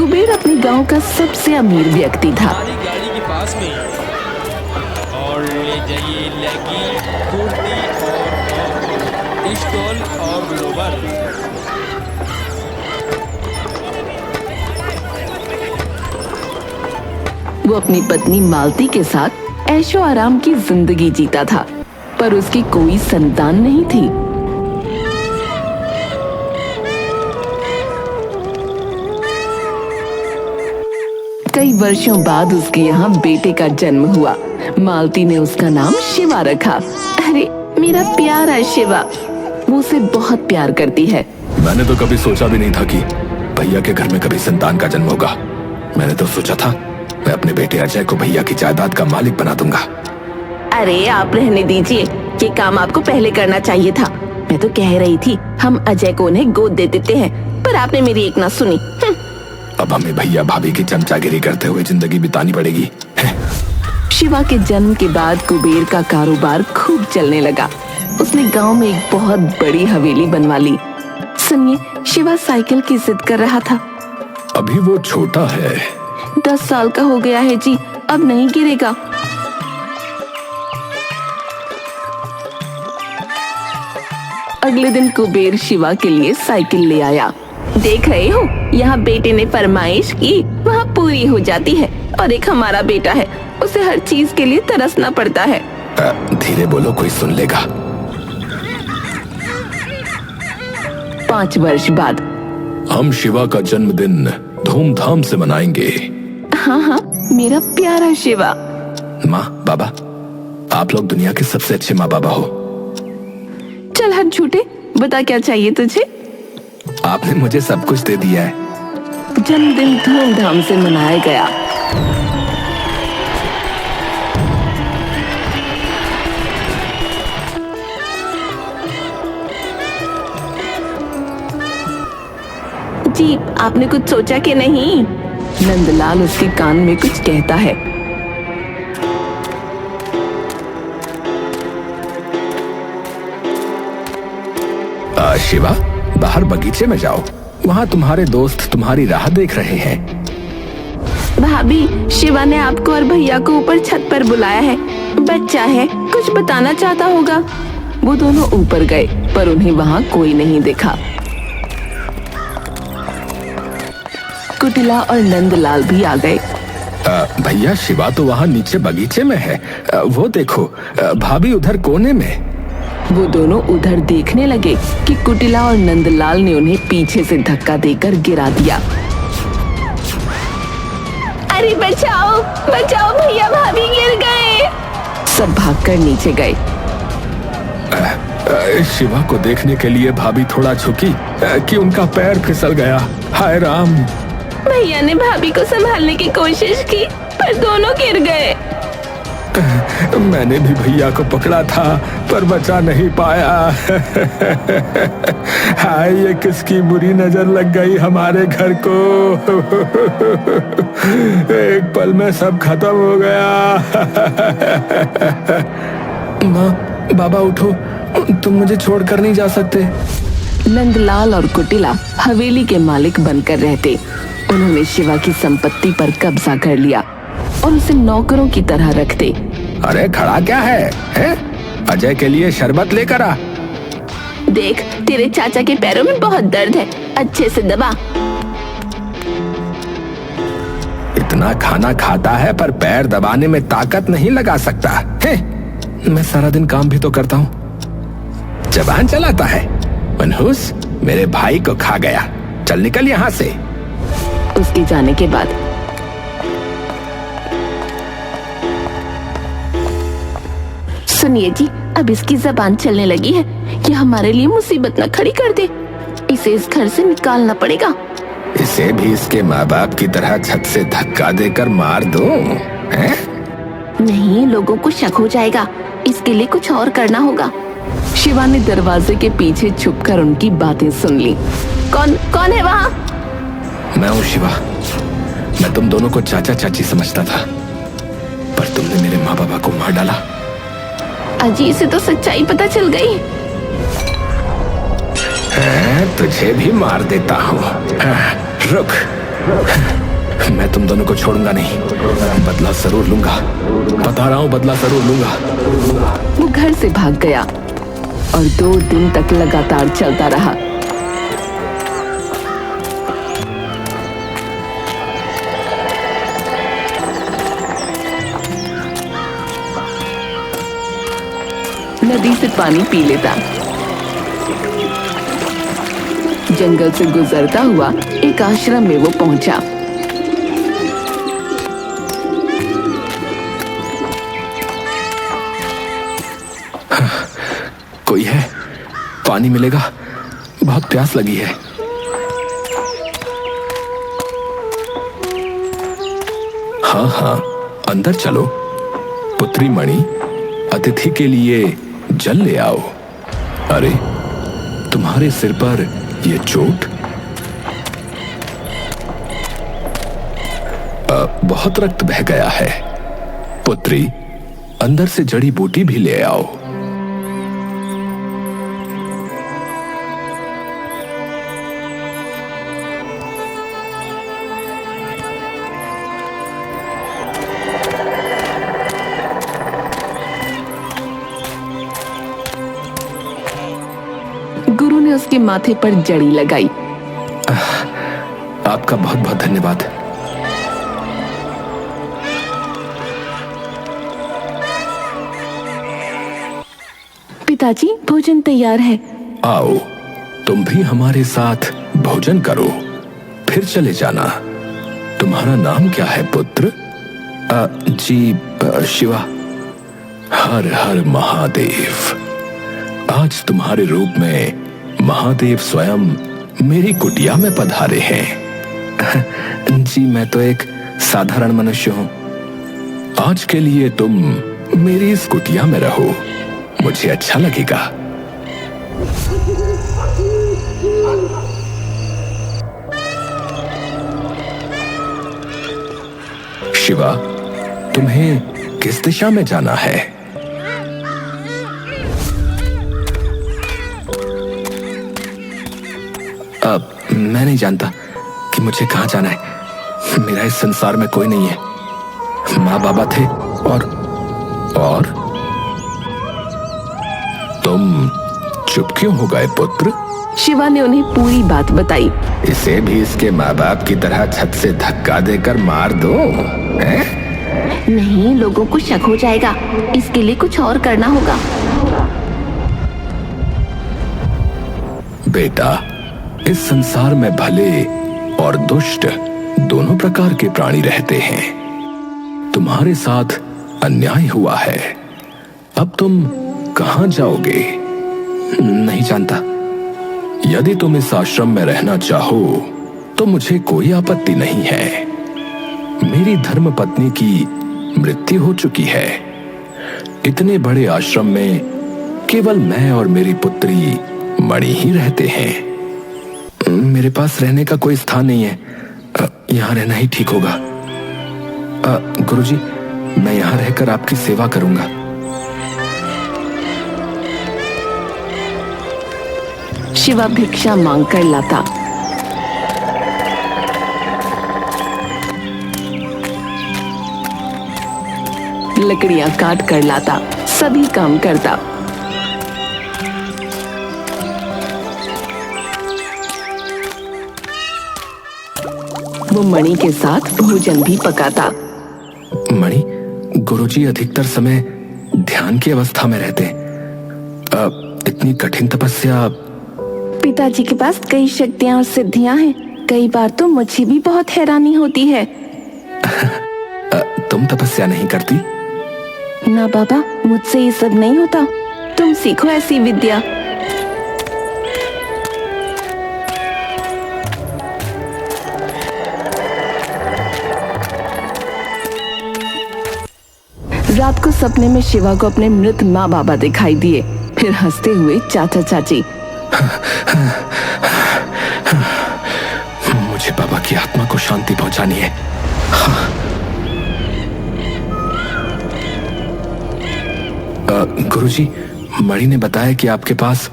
कुबेर अपने गांव का सबसे अमीर व्यक्ति था। हमारी गाड़ी के पास में और ले जाइए लगी कुर्ती और स्टॉल और लोवर। वो अपनी पत्नी मालती के साथ ऐशो आराम की जिंदगी जीता था, पर उसकी कोई संतान नहीं थी। कई वर्षों बाद उसके यहाँ बेटे का जन्म हुआ। मालती ने उसका नाम शिवा रखा। अरे मेरा प्यारा शिवा, वो उसे बहुत प्यार करती है। मैंने तो कभी सोचा भी नहीं था कि भैया के घर में कभी संतान का जन्म होगा। मैंने तो सोचा था मैं अपने बेटे अजय को भैया की जायदाद का मालिक बना दूंगा। अरे आप रहने दीजिए, ये काम आपको पहले करना चाहिए था। मैं तो कह रही थी हम अजय को उन्हें गोद दे देते हैं, पर आपने मेरी एक ना सुनी। अब हमें भैया भाभी की चमचागिरी करते हुए जिंदगी बितानी पड़ेगी। शिवा के जन्म के बाद कुबेर का कारोबार खूब चलने लगा। उसने गांव में एक बहुत बड़ी हवेली बनवा ली। सुनिए, शिवा साइकिल की जिद कर रहा था। अभी वो छोटा है। 10 साल का हो गया है जी, अब नहीं गिरेगा। अगले दिन कुबेर शिवा के लिए साइकिल ले आया। देख रहे हो, यहाँ बेटे ने फरमाइश की वहाँ पूरी हो जाती है, और एक हमारा बेटा है, उसे हर चीज के लिए तरसना पड़ता है। धीरे बोलो, कोई सुन लेगा। 5 वर्ष बाद हम शिवा का जन्मदिन धूमधाम से मनाएंगे। हाँ हाँ, मेरा प्यारा शिवा। माँ बाबा, आप लोग दुनिया के सबसे अच्छे माँ बाबा हो। चल हट झूठे, बता क्या चाहिए तुझे। आपने मुझे सब कुछ दे दिया है। जन्मदिन धूमधाम से मनाया गया। जी, आपने कुछ सोचा कि नहीं? नंदलाल उसके कान में कुछ कहता है। शिवा, बाहर बगीचे में जाओ, वहाँ तुम्हारे दोस्त तुम्हारी राह देख रहे हैं। भाभी, शिवा ने आपको और भैया को ऊपर छत पर बुलाया है। बच्चा है, कुछ बताना चाहता होगा। वो दोनों ऊपर गए, पर उन्हें वहाँ कोई नहीं दिखा। कुटिला और नंदलाल भी आ गए। भैया, शिवा तो वहाँ नीचे बगीचे में है। वो देखो, भाभी उधर कोने में। वो दोनों उधर देखने लगे कि कुटिला और नंदलाल ने उन्हें पीछे से धक्का देकर गिरा दिया। अरे बचाओ बचाओ, भैया भाभी गिर गए। सब भागकर नीचे गए। शिवा को देखने के लिए भाभी थोड़ा झुकी कि उनका पैर फिसल गया। हाय राम। भैया ने भाभी को संभालने की कोशिश की, पर दोनों गिर गए। मैंने भी भैया को पकड़ा था, पर बचा नहीं पाया। हाय, ये किसकी बुरी नजर लग गई हमारे घर को। एक पल में सब खत्म हो गया। माँ बाबा उठो, तुम मुझे छोड़कर नहीं जा सकते। नंदलाल और कुटिला हवेली के मालिक बनकर रहते। उन्होंने शिवा की संपत्ति पर कब्जा कर लिया और उसे नौकरों की तरह रखते। अरे खड़ा क्या है? अजय के लिए शरबत लेकर आ। देख, तेरे चाचा के पैरों में बहुत दर्द है, अच्छे से दबा। इतना खाना खाता है पर पैर दबाने में ताकत नहीं लगा सकता है। मैं सारा दिन काम भी तो करता हूँ। जबान चलाता है। मनहूस, मेरे भाई को खा गया। चल निकल यहाँ से। उसके जाने के बाद सुनिए जी, अब इसकी जबान चलने लगी है। ये हमारे लिए मुसीबत न खड़ी कर दे। इसे इस घर से निकालना पड़ेगा। इसे भी इसके माँ बाप की तरह छत से धक्का देकर मार दूं? नहीं, लोगों को शक हो जाएगा। इसके लिए कुछ और करना होगा। शिवा ने दरवाजे के पीछे छुपकर उनकी बातें सुन ली। कौन है वहाँ? मैं हूँ शिवा। मैं तुम दोनों को चाचा चाची समझता था, पर तुमने मेरे माँ बाबा को मार डाला। अजी से तो सच्चाई पता चल गई। तुझे भी मार देता हूँ। रुक, मैं तुम दोनों को छोड़ूंगा नहीं, बदला जरूर लूंगा, बता रहा हूं बदला जरूर लूंगा। वो घर से भाग गया और 2 दिन तक लगातार चलता रहा। नदी से पानी पी लेता, जंगल से गुजरता हुआ एक आश्रम में वो पहुंचा। कोई है? पानी मिलेगा? बहुत प्यास लगी है। हाँ हाँ, अंदर चलो। पुत्री मणि, अतिथि के लिए जल ले आओ। अरे, तुम्हारे सिर पर ये चोट? बहुत रक्त बह गया है। पुत्री, अंदर से जड़ी बूटी भी ले आओ। गुरु ने उसके माथे पर जड़ी लगाई। आपका बहुत बहुत धन्यवाद। पिताजी, भोजन तैयार है। आओ, तुम भी हमारे साथ भोजन करो, फिर चले जाना। तुम्हारा नाम क्या है पुत्र? शिवा। हर हर महादेव। आज तुम्हारे रूप में महादेव स्वयं मेरी कुटिया में पधारे हैं। जी, मैं तो एक साधारण मनुष्य हूं। आज के लिए तुम मेरी इस कुटिया में रहो, मुझे अच्छा लगेगा। शिवा, तुम्हें किस दिशा में जाना है? अब मैं नहीं जानता कि मुझे कहां जाना है। मेरा इस संसार में कोई नहीं है। माँ बाबा थे और तुम चुप क्यों हो गए पुत्र? शिवा ने उन्हें पूरी बात बताई। इसे भी इसके माँ बाप की तरह छत से धक्का देकर मार दो? नहीं, लोगों को शक हो जाएगा, इसके लिए कुछ और करना होगा। बेटा, इस संसार में भले और दुष्ट दोनों प्रकार के प्राणी रहते हैं। तुम्हारे साथ अन्याय हुआ है, अब तुम कहां जाओगे? नहीं जानता। यदि तुम इस आश्रम में रहना चाहो तो मुझे कोई आपत्ति नहीं है। मेरी धर्म पत्नी की मृत्यु हो चुकी है। इतने बड़े आश्रम में केवल मैं और मेरी पुत्री मणि ही रहते हैं। मेरे पास रहने का कोई स्थान नहीं है। यहाँ रहना ही ठीक होगा। गुरुजी, मैं यहाँ रहकर आपकी सेवा करूंगा। शिवा भिक्षा मांगकर लाता। लकड़ियां काट कर लाता, सभी काम करता। वो मणि के साथ भोजन भी पकाता। मणि, गुरुजी अधिकतर समय ध्यान की अवस्था में रहते। इतनी कठिन तपस्या। पिताजी के पास कई शक्तियां और सिद्धियां हैं। कई बार तो मुझे भी बहुत हैरानी होती है। तुम तपस्या नहीं करती? ना बाबा, मुझसे ये सब नहीं होता। तुम सीखो ऐसी विद्या। रात को सपने में शिवा को अपने मृत माँ बाबा दिखाई दिए, फिर हंसते हुए चाचा चाची। मुझे बाबा की आत्मा को शांति पहुंचानी है। गुरुजी, मणि ने बताया कि आपके पास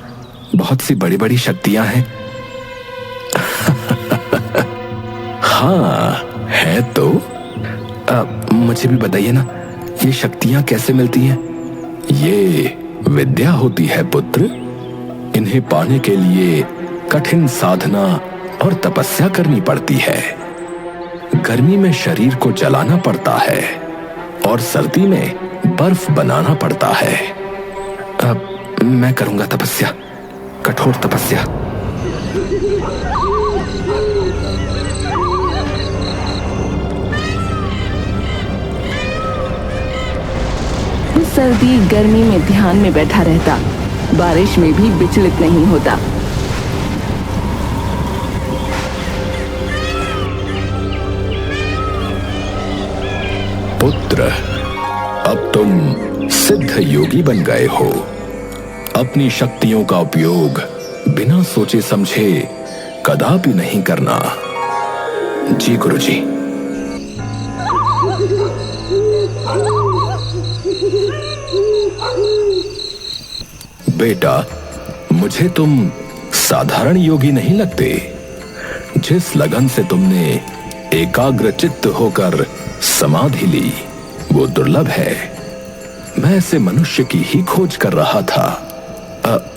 बहुत सी बड़ी बड़ी शक्तियां हैं। हाँ है तो। मुझे भी बताइए ना, ये शक्तियां कैसे मिलती हैं? ये विद्या होती है पुत्र। इन्हें पाने के लिए कठिन साधना और तपस्या करनी पड़ती है। गर्मी में शरीर को जलाना पड़ता है और सर्दी में बर्फ बनाना पड़ता है। अब मैं करूंगा तपस्या, कठोर तपस्या। सर्दी गर्मी में ध्यान में बैठा रहता, बारिश में भी विचलित नहीं होता। पुत्र, अब तुम सिद्ध योगी बन गए हो। अपनी शक्तियों का उपयोग बिना सोचे समझे कदापि नहीं करना। जी गुरुजी। बेटा, मुझे तुम साधारण योगी नहीं लगते। जिस लगन से तुमने एकाग्रचित्त होकर समाधि ली, वो दुर्लभ है। मैं ऐसे मनुष्य की ही खोज कर रहा था।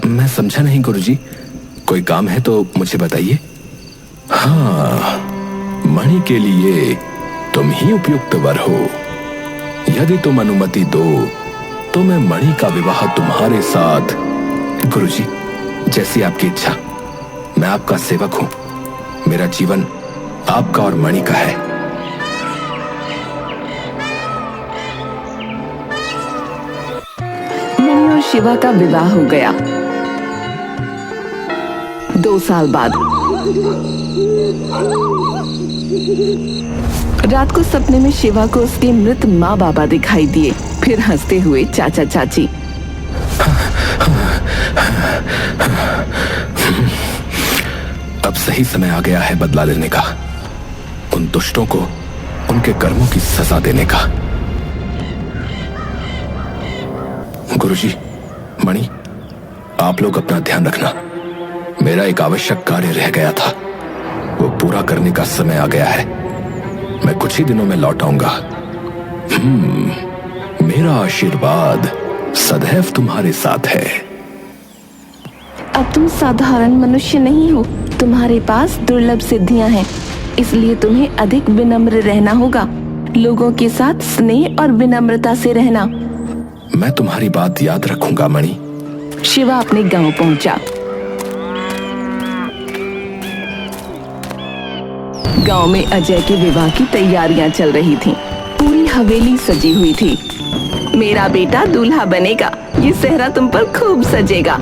मैं समझा नहीं गुरुजी, कोई काम है तो मुझे बताइए। हाँ, मणि के लिए तुम ही उपयुक्त वर हो। यदि तुम अनुमति दो तो मैं मणि का विवाह तुम्हारे साथ। गुरुजी, जैसी आपकी इच्छा। मैं आपका सेवक हूं। मेरा जीवन आपका और मणि का है। मणि और शिवा का विवाह हो गया। 2 साल बाद रात को सपने में शिवा को उसके मृत माँ बाबा दिखाई दिए, फिर हंसते हुए चाचा चाची। अब सही समय आ गया है बदला लेने का, उन दुष्टों को उनके कर्मों की सजा देने का। गुरुजी, मणि, आप लोग अपना ध्यान रखना। मेरा एक आवश्यक कार्य रह गया था, वो पूरा करने का समय आ गया है। मैं कुछ ही दिनों में लौट आऊंगा। मेरा आशीर्वाद सदैव तुम्हारे साथ है। अब तुम साधारण मनुष्य नहीं हो, तुम्हारे पास दुर्लभ सिद्धियां हैं, इसलिए तुम्हें अधिक विनम्र रहना होगा। लोगों के साथ स्नेह और विनम्रता से रहना। मैं तुम्हारी बात याद रखूंगा मणि। शिवा अपने गांव पहुंचा। गांव में अजय के विवाह की तैयारियां चल रही थीं। पूरी हवेली सजी हुई थी। मेरा बेटा दूल्हा बनेगा, ये सेहरा तुम पर खूब सजेगा।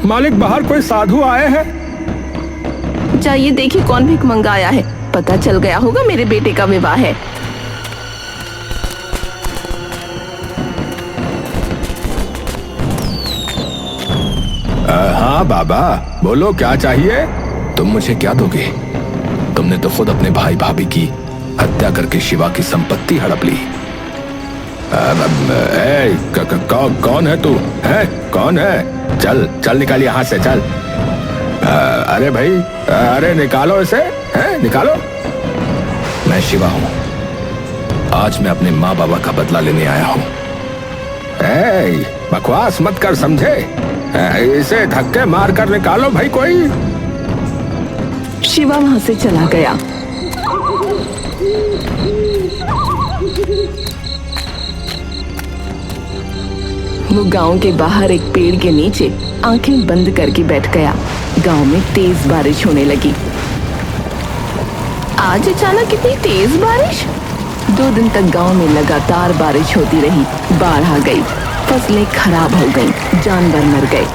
मालिक बाहर कोई साधु आए हैं। जाइए देखिए कौन भिख मंगाया है। पता चल गया होगा मेरे बेटे का विवाह है। हाँ बाबा, बोलो क्या चाहिए। तुम मुझे क्या दोगे? तुमने तो खुद अपने भाई भाभी की हत्या करके शिवा की संपत्ति हड़प ली। कौन है तू? है कौन है? चल चल निकाल यहाँ से, चल। अरे भाई, अरे निकालो इसे, है निकालो। मैं शिवा हूँ। आज मैं अपने माँ बाबा का बदला लेने आया हूँ। बकवास मत कर, समझे? इसे धक्के मार कर निकालो भाई कोई। शिवा वहां से चला गया। वो गांव के बाहर एक पेड़ के नीचे आंखें बंद करके बैठ गया। गांव में तेज बारिश होने लगी। आज अचानक इतनी तेज बारिश? 2 दिन तक गांव में लगातार बारिश होती रही। बाढ़ आ गई, फसलें खराब हो गईं, जानवर मर गए।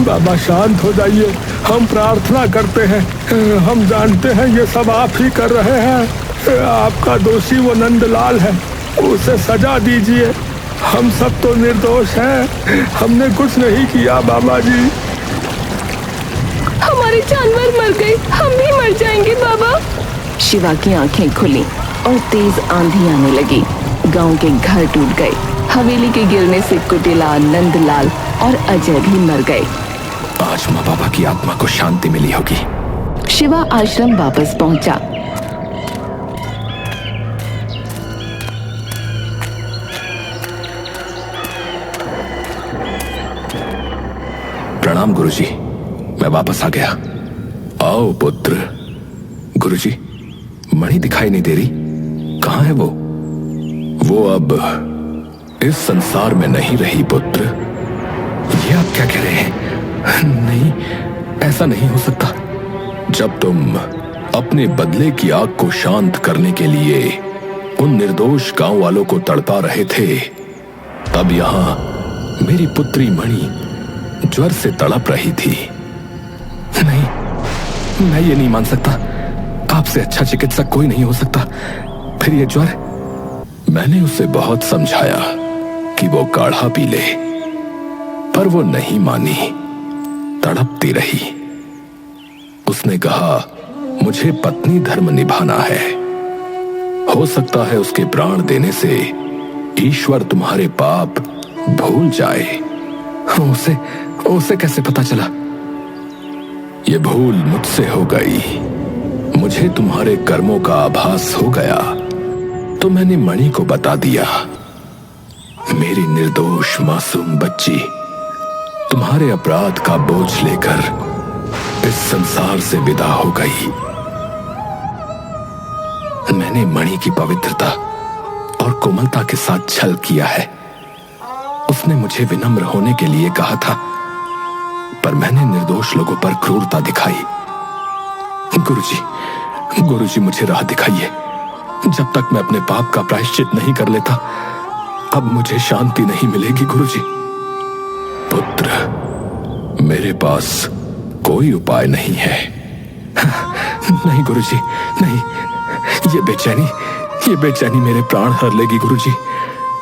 बाबा शांत हो जाइए, हम प्रार्थना करते हैं। हम जानते हैं ये सब आप ही कर रहे हैं। आपका दोषी वो नंदलाल है, उसे सजा दीजिए। हम सब तो निर्दोष हैं, हमने कुछ नहीं किया बाबा जी। हमारे जानवर मर गए, हम भी मर जाएंगे बाबा। शिवा की आंखें खुली और तेज आंधी आने लगी। गांव के घर टूट गए, हवेली के गिरने से कुटिला, नंदलाल और अजय भी मर गए। आज माँ बाबा की आत्मा को शांति मिली होगी। शिवा आश्रम वापस पहुंचा। प्रणाम गुरुजी, मैं वापस आ गया। आओ पुत्र। गुरुजी, मणि दिखाई नहीं दे रही, कहाँ है वो? वो अब इस संसार में नहीं रही पुत्र। ये आप क्या कह रहे हैं? नहीं, ऐसा नहीं हो सकता। जब तुम अपने बदले की आग को शांत करने के लिए उन निर्दोष गांव वालों को तड़पा रहे थे, तब यहां मेरी पुत्री मणि ज्वर से तड़प रही थी। नहीं, मैं ये नहीं मान सकता। आपसे अच्छा चिकित्सक कोई नहीं हो सकता। फिर ये ज्वर? मैंने उसे बहुत समझाया कि वो काढ़ा पी ले, पर वो नहीं मानी, तड़पती रही। उसने कहा, मुझे पत्नी धर्म निभाना है। हो सकता है उसके प्राण देने से ईश्वर तुम्हारे पाप भूल जाए। उसे कैसे पता चला? ये भूल मुझसे हो गई। मुझे तुम्हारे कर्मों का आभास हो गया तो मैंने मणि को बता दिया। मेरी निर्दोष मासूम बच्ची तुम्हारे अपराध का बोझ लेकर इस संसार से विदा हो गई। मैंने मणि की पवित्रता और कोमलता के साथ छल किया है। उसने मुझे विनम्र होने के लिए कहा था, पर मैंने निर्दोष लोगों पर क्रूरता दिखाई। गुरुजी, मुझे राह दिखाइए। जब तक मैं अपने पाप का प्रायश्चित नहीं कर लेता, अब मुझे शांति नहीं मिलेगी। गुरुजी। पुत्र, मेरे पास कोई उपाय नहीं है। नहीं गुरुजी, नहीं। ये बेचैनी मेरे प्राण हर लेगी गुरुजी।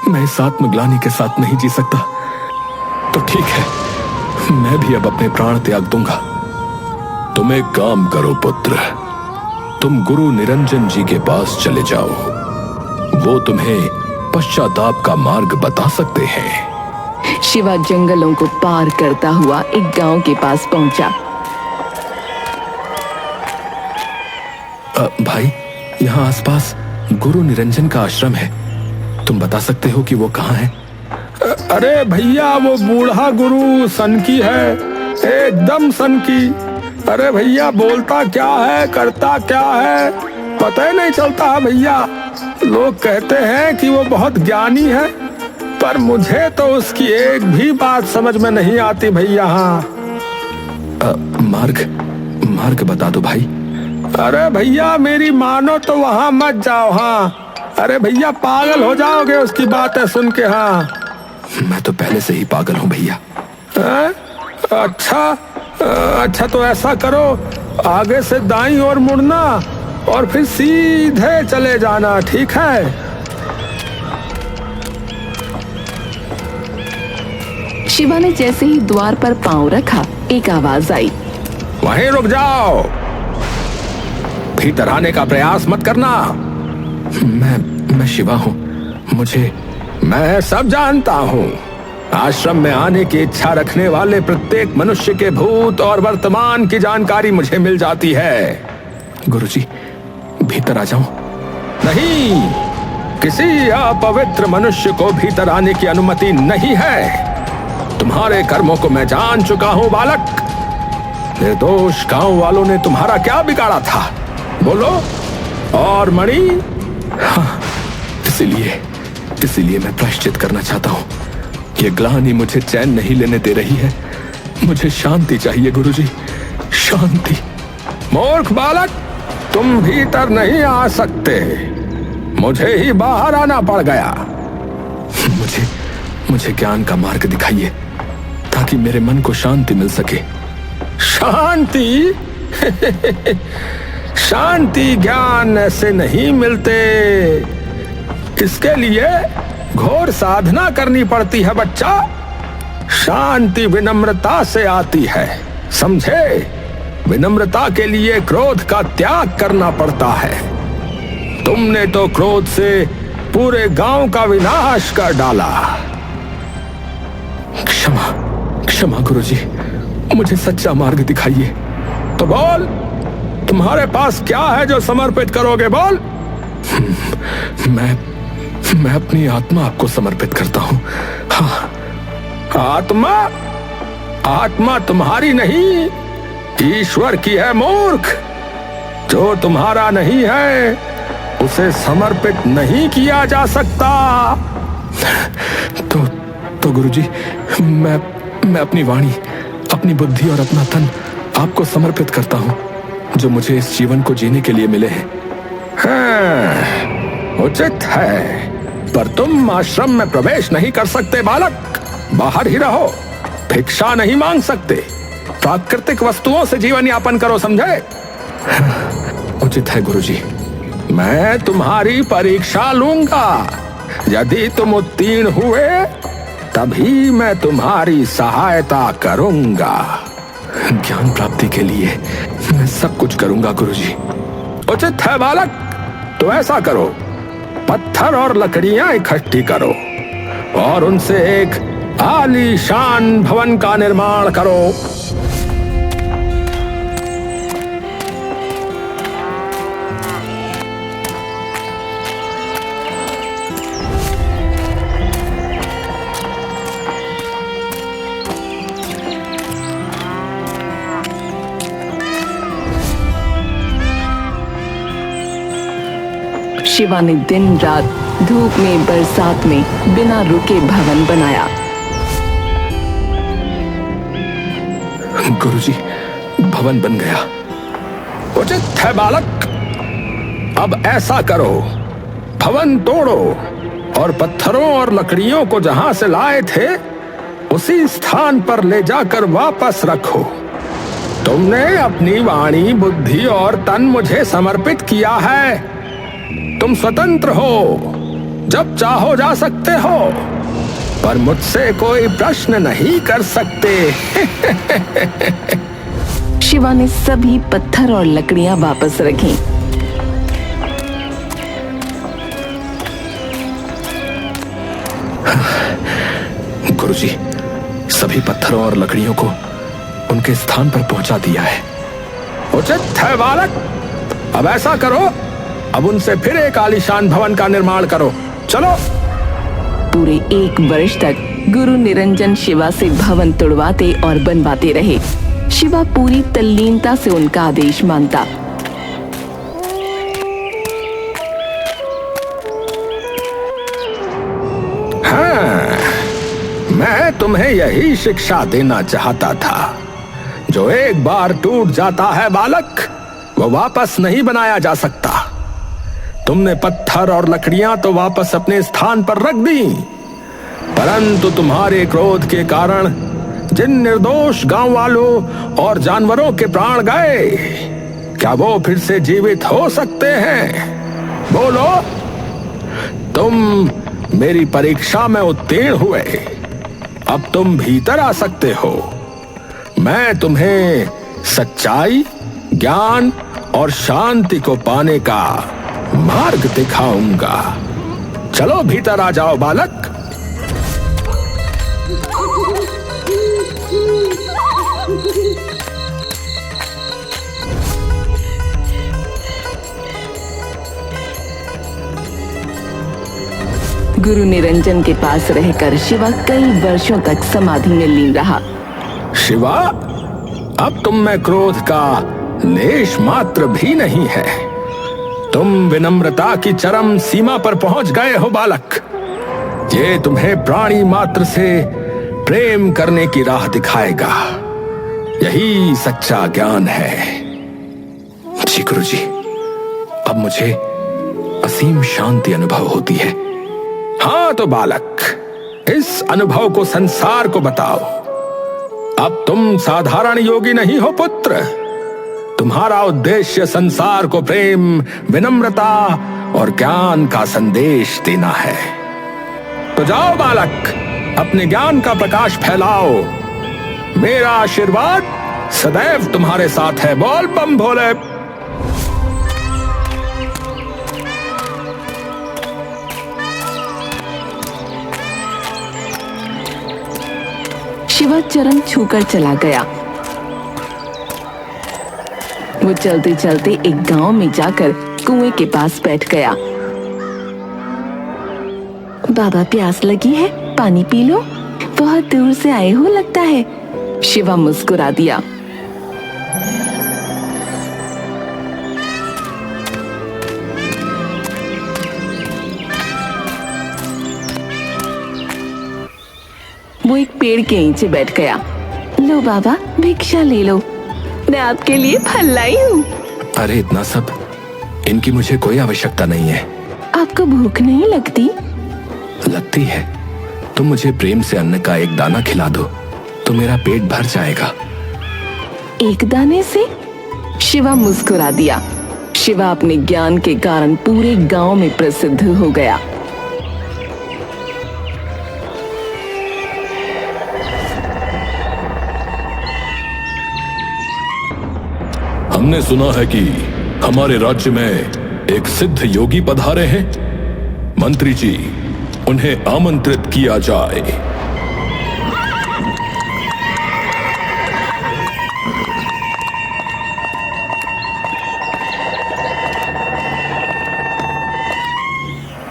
मैं इस आत्मग्लानि के साथ नहीं जी सकता। तो ठीक है, मैं भी अब अपने प्राण त्याग दूंगा। तुम एक काम करो पुत्र, तुम गुरु निरंजन जी के पास चले जाओ। वो तुम्हें पश्चाताप का मार्ग बता सकते हैं। शिवा जंगलों को पार करता हुआ एक गांव के पास पहुंचा। भाई, यहाँ आसपास गुरु निरंजन का आश्रम है। तुम बता सकते हो कि वो कहाँ है? अरे भैया, वो बूढ़ा गुरु सनकी है, एकदम सनकी। अरे भैया, बोलता क्या है, करता क्या है, पता ही नहीं चलता है भैया। लोग कहते हैं कि वो बहुत ज्ञानी है, पर मुझे तो उसकी एक भी बात समझ में नहीं आती भैया। हाँ, मार्ग बता दो भाई। अरे भैया, मेरी मानो तो वहाँ मत जाओ। हाँ, अरे भैया, पागल हो जाओगे उसकी बातें सुन के। हाँ, मैं तो पहले से ही पागल हूँ भैया। अच्छा, तो ऐसा करो, आगे से दाईं ओर मुड़ना और फिर सीधे चले जाना, ठीक है? शिवा ने जैसे ही द्वार पर पांव रखा, एक आवाज आई, वहीं रुक जाओ, भीतर आने का प्रयास मत करना। मैं शिवा हूँ, मैं सब जानता हूँ। आश्रम में आने की इच्छा रखने वाले प्रत्येक मनुष्य के भूत और वर्तमान की जानकारी मुझे मिल जाती है। गुरुजी, भीतर आ जाऊं? नहीं, किसी अपवित्र मनुष्य को भीतर आने की अनुमति नहीं है। तुम्हारे कर्मों को मैं जान चुका हूँ बालक। निर्दोष गांव वालों ने तुम्हारा क्या बिगाड़ा था, बोलो? और मणि? हाँ, इसीलिए मैं प्रायश्चित करना चाहता हूँ। ये ग्लानि मुझे चैन नहीं लेने दे रही है। मुझे शांति चाहिए गुरुजी, शांति। मूर्ख बालक, तुम भीतर नहीं आ सकते, मुझे ही बाहर आना पड़ गया। मुझे ज्ञान का मार्ग दिखाइए ताकि मेरे मन को शांति मिल सके। शांति? शांति ज्ञान से नहीं मिलते, इसके लिए घोर साधना करनी पड़ती है बच्चा। शांति विनम्रता से आती है, समझे? विनम्रता के लिए क्रोध का त्याग करना पड़ता है। तुमने तो क्रोध से पूरे गांव का विनाश कर डाला। क्षमा क्षमा गुरुजी, मुझे सच्चा मार्ग दिखाइए। तो बोल, तुम्हारे पास क्या है जो समर्पित करोगे? बोल। मैं अपनी आत्मा आपको समर्पित करता हूं। हाँ। आत्मा? आत्मा तुम्हारी नहीं, ईश्वर की है मूर्ख। जो तुम्हारा नहीं है उसे समर्पित नहीं किया जा सकता। तो गुरुजी, मैं अपनी वाणी, अपनी बुद्धि और अपना तन आपको समर्पित करता हूं, जो मुझे इस जीवन को जीने के लिए मिले हैं। हाँ, उचित है, पर तुम आश्रम में प्रवेश नहीं कर सकते बालक। बाहर ही रहो, भिक्षा नहीं मांग सकते, प्राकृतिक वस्तुओं से जीवन यापन करो, समझे? उचित है गुरुजी। मैं तुम्हारी परीक्षा लूंगा। यदि तुम उत्तीर्ण हुए तभी मैं तुम्हारी सहायता करूंगा। ज्ञान प्राप्ति के लिए मैं सब कुछ करूंगा गुरुजी। उचित है बालक, तो ऐसा करो, पत्थर और लकड़ियां इकट्ठी करो और उनसे एक आलीशान भवन का निर्माण करो। शिवा ने दिन रात धूप में बरसात में बिना रुके भवन बनाया। गुरुजी, भवन बन गया। उचित है बालक, अब ऐसा करो, भवन तोड़ो और पत्थरों और लकड़ियों को जहां से लाए थे उसी स्थान पर ले जाकर वापस रखो। तुमने अपनी वाणी, बुद्धि और तन मुझे समर्पित किया है। तुम स्वतंत्र हो, जब चाहो जा सकते हो, पर मुझसे कोई प्रश्न नहीं कर सकते। शिवा ने सभी पत्थर और लकड़ियां वापस रखी। गुरुजी, सभी पत्थरों और लकड़ियों को उनके स्थान पर पहुंचा दिया है। उचित है बालक, अब ऐसा करो, अब उनसे फिर एक आलीशान भवन का निर्माण करो। चलो। पूरे 1 वर्ष तक गुरु निरंजन शिवा से भवन तोड़वाते और बनवाते रहे। शिवा पूरी तल्लीनता से उनका आदेश मानता। हाँ, मैं तुम्हें यही शिक्षा देना चाहता था। जो एक बार टूट जाता है बालक, वो वापस नहीं बनाया जा सकता। तुमने पत्थर और लकड़ियां तो वापस अपने स्थान पर रख दी, परंतु तुम्हारे क्रोध के कारण जिन निर्दोष गांव वालों और जानवरों के प्राण गए, क्या वो फिर से जीवित हो सकते हैं? बोलो। तुम मेरी परीक्षा में उत्तीर्ण हुए, अब तुम भीतर आ सकते हो। मैं तुम्हें सच्चाई, ज्ञान और शांति को पाने का मार्ग दिखाऊंगा। चलो भीतर आ जाओ बालक। गुरु निरंजन के पास रहकर शिवा कई वर्षों तक समाधि में लीन रहा। शिवा, अब तुम में क्रोध का लेश मात्र भी नहीं है। तुम विनम्रता की चरम सीमा पर पहुंच गए हो बालक। ये तुम्हें प्राणी मात्र से प्रेम करने की राह दिखाएगा। यही सच्चा ज्ञान है। जी गुरुजी, अब मुझे असीम शांति अनुभव होती है। हाँ तो बालक, इस अनुभव को संसार को बताओ। अब तुम साधारण योगी नहीं हो पुत्र। तुम्हारा उद्देश्य संसार को प्रेम, विनम्रता और ज्ञान का संदेश देना है। तो जाओ बालक, अपने ज्ञान का प्रकाश फैलाओ। मेरा आशीर्वाद सदैव तुम्हारे साथ है। बोल बम भोले। शिवा चरण छूकर चला गया। वो चलते चलते एक गांव में जाकर कुएं के पास बैठ गया। बाबा, प्यास लगी है, पानी पी लो। बहुत दूर से आए हो लगता है। शिवा मुस्कुरा दिया। वो एक पेड़ के नीचे बैठ गया। लो बाबा, भिक्षा ले लो, मैं आपके लिए फल लाई हूँ। अरे इतना सब, इनकी मुझे कोई आवश्यकता नहीं है। आपको भूख नहीं लगती? लगती है। तुम मुझे प्रेम से अन्न का एक दाना खिला दो तो मेरा पेट भर जाएगा। एक दाने से? शिवा मुस्कुरा दिया। शिवा अपने ज्ञान के कारण पूरे गांव में प्रसिद्ध हो गया। हमने सुना है कि हमारे राज्य में एक सिद्ध योगी पधारे हैं। मंत्री जी, उन्हें आमंत्रित किया जाए।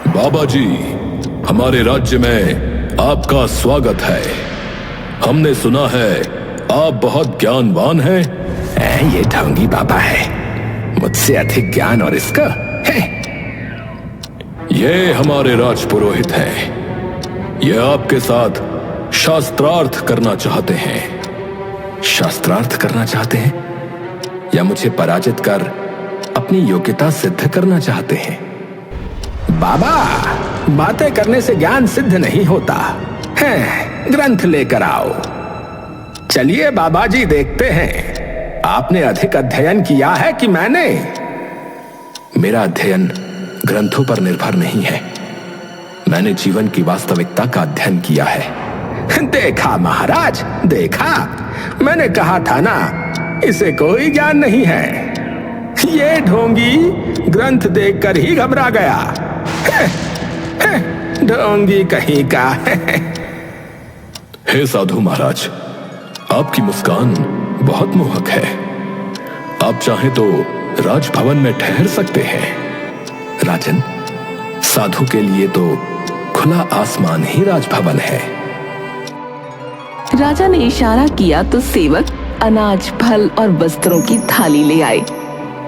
बाबा जी, हमारे राज्य में आपका स्वागत है। हमने सुना है आप बहुत ज्ञानवान हैं। ये ढोंगी बाबा है, मुझसे अधिक ज्ञान और इसका है। ये हमारे राजपुरोहित हैं। ये आपके साथ शास्त्रार्थ करना चाहते हैं। शास्त्रार्थ करना चाहते हैं या मुझे पराजित कर अपनी योग्यता सिद्ध करना चाहते हैं? बाबा, बातें करने से ज्ञान सिद्ध नहीं होता है। ग्रंथ लेकर आओ। चलिए बाबा जी, देखते हैं आपने अधिक अध्ययन किया है कि मैंने। मेरा अध्ययन ग्रंथों पर निर्भर नहीं है। मैंने जीवन की वास्तविकता का अध्ययन किया है। देखा महाराज, देखा, मैंने कहा था ना, इसे कोई ज्ञान नहीं है। ये ढोंगी ग्रंथ देखकर ही घबरा गया। ढोंगी कहीं का। हे साधु महाराज, आपकी मुस्कान बहुत मोहक है। आप चाहें तो राजभवन में ठहर सकते हैं। राजन, साधु के लिए तो खुला आसमान ही राजभवन है। राजा ने इशारा किया तो सेवक अनाज, फल और वस्त्रों की थाली ले आए।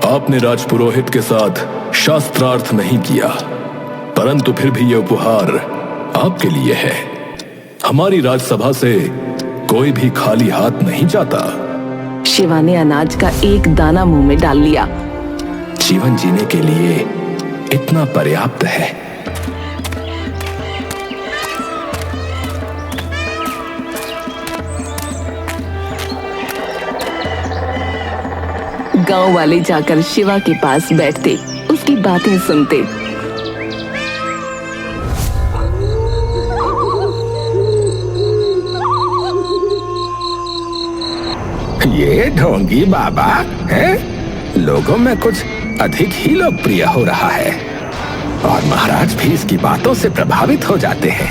आपने राजपुरोहित के साथ शास्त्रार्थ नहीं किया, परंतु फिर भी यह उपहार आपके लिए है। हमारी राजसभा से कोई भी खाली हाथ नहीं जाता। शिवा ने अनाज का एक दाना मुंह में डाल लिया। जीवन जीने के लिए इतना पर्याप्त है। गांव वाले जाकर शिवा के पास बैठते, उसकी बातें सुनते। ये ढोंगी बाबा है, लोगों में कुछ अधिक ही लोकप्रिय हो रहा है और महाराज भी इसकी बातों से प्रभावित हो जाते हैं।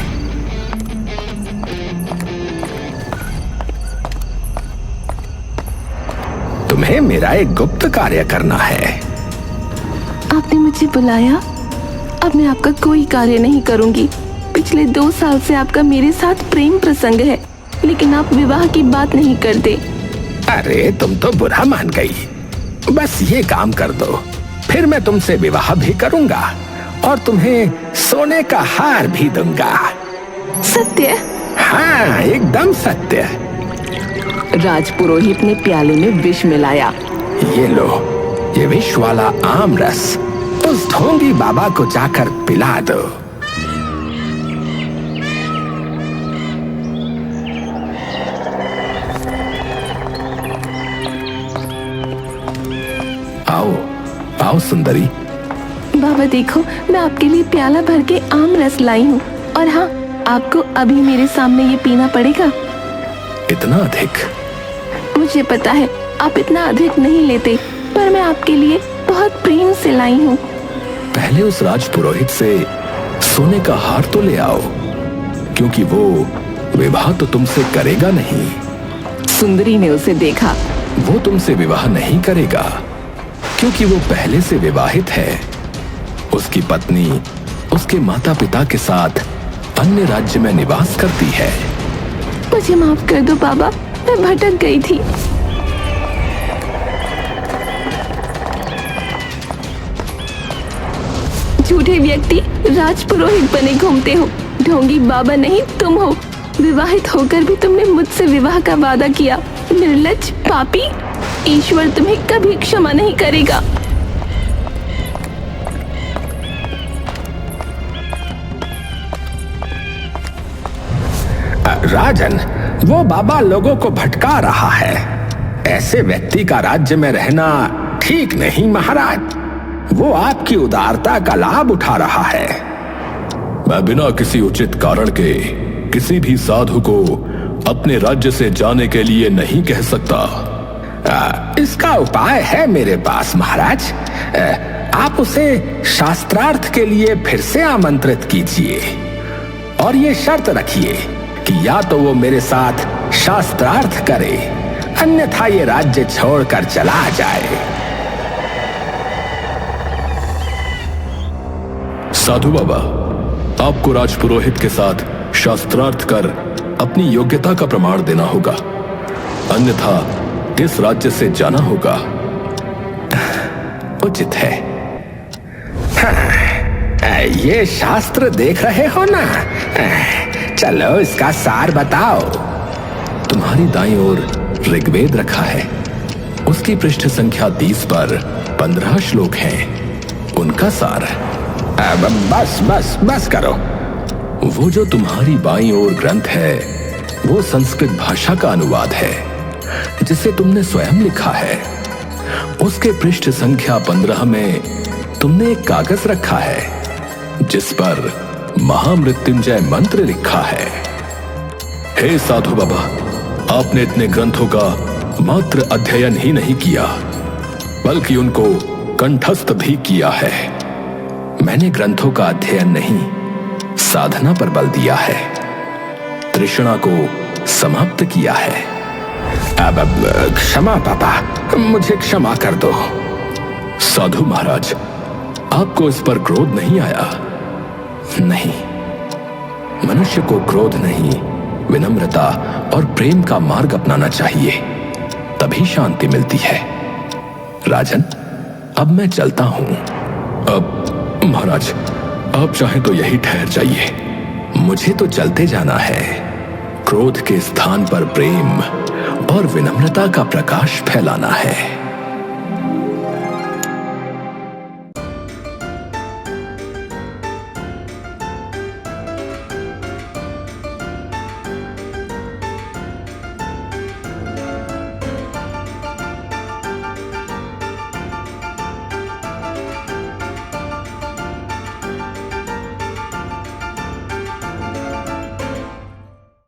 तुम्हें मेरा एक गुप्त कार्य करना है। आपने मुझे बुलाया? अब मैं आपका कोई कार्य नहीं करूंगी। पिछले 2 साल से आपका मेरे साथ प्रेम प्रसंग है, लेकिन आप विवाह की बात नहीं करते। अरे तुम तो बुरा मान गई। बस ये काम कर दो, फिर मैं तुमसे विवाह भी करूंगा और तुम्हें सोने का हार भी दूंगा। सत्य? हाँ, एकदम सत्य। राजपुरोहित ने प्याले में विष मिलाया। ये लो, ये विष वाला आम रस उस ढोंगी बाबा को जाकर पिला दो। आओ आओ सुंदरी। बाबा देखो, मैं आपके लिए प्याला भर के आम रस लाई हूँ। और हाँ, आपको अभी मेरे सामने ये पीना पड़ेगा। इतना अधिक? मुझे पता है आप इतना अधिक नहीं लेते, पर मैं आपके लिए बहुत प्रेम से लाई हूँ। पहले उस राजपुरोहित से सोने का हार तो ले आओ, क्योंकि वो विवाह तो तुमसे करेगा नहीं। सुंदरी ने उसे देखा। वो तुमसे विवाह नहीं करेगा क्योंकि वो पहले से विवाहित है। उसकी पत्नी उसके माता पिता के साथ अन्य राज्य में निवास करती है। मुझे माफ कर दो बाबा, मैं भटक गई थी। झूठे व्यक्ति राजपुरोहित बने घूमते हो। ढोंगी बाबा नहीं तुम हो। विवाहित होकर भी तुमने मुझसे विवाह का वादा किया। निर्लज्ज पापी, ईश्वर तुम्हें कभी क्षमा नहीं करेगा। राजन, वो बाबा लोगों को भटका रहा है। ऐसे व्यक्ति का राज्य में रहना ठीक नहीं महाराज। वो आपकी उदारता का लाभ उठा रहा है। मैं बिना किसी उचित कारण के किसी भी साधु को अपने राज्य से जाने के लिए नहीं कह सकता। इसका उपाय है मेरे पास महाराज। आप उसे शास्त्रार्थ के लिए फिर से आमंत्रित कीजिए और ये शर्त रखिए कि या तो वो मेरे साथ शास्त्रार्थ करे, अन्यथा ये राज्य छोड़कर चला जाए। साधु बाबा, आपको राजपुरोहित के साथ शास्त्रार्थ कर अपनी योग्यता का प्रमाण देना होगा, अन्यथा इस राज्य से जाना होगा। उचित है। हाँ, ये शास्त्र देख रहे हो ना? चलो इसका सार बताओ। तुम्हारी दाईं ओर ऋग्वेद रखा है। उसकी पृष्ठ संख्या 30 पर 15 श्लोक हैं। उनका सार। बस बस बस करो। वो जो तुम्हारी बाईं ओर ग्रंथ है वो संस्कृत भाषा का अनुवाद है जिसे तुमने स्वयं लिखा है। उसके पृष्ठ संख्या 15 में तुमने एक कागज रखा है जिस पर महामृत्युंजय मंत्र लिखा है। हे साधु बाबा, आपने इतने ग्रंथों का मात्र अध्ययन ही नहीं किया बल्कि उनको कंठस्थ भी किया है। मैंने ग्रंथों का अध्ययन नहीं, साधना पर बल दिया है। तृष्णा को समाप्त किया है। अब क्षमा पापा, मुझे क्षमा कर दो। साधु महाराज, आपको इस पर क्रोध नहीं आया? नहीं, मनुष्य को क्रोध नहीं, विनम्रता और प्रेम का मार्ग अपनाना चाहिए, तभी शांति मिलती है। राजन, अब मैं चलता हूं। अब महाराज, आप चाहें तो यही ठहर जाइए। मुझे तो चलते जाना है। क्रोध के स्थान पर प्रेम और विनम्रता का प्रकाश फैलाना है।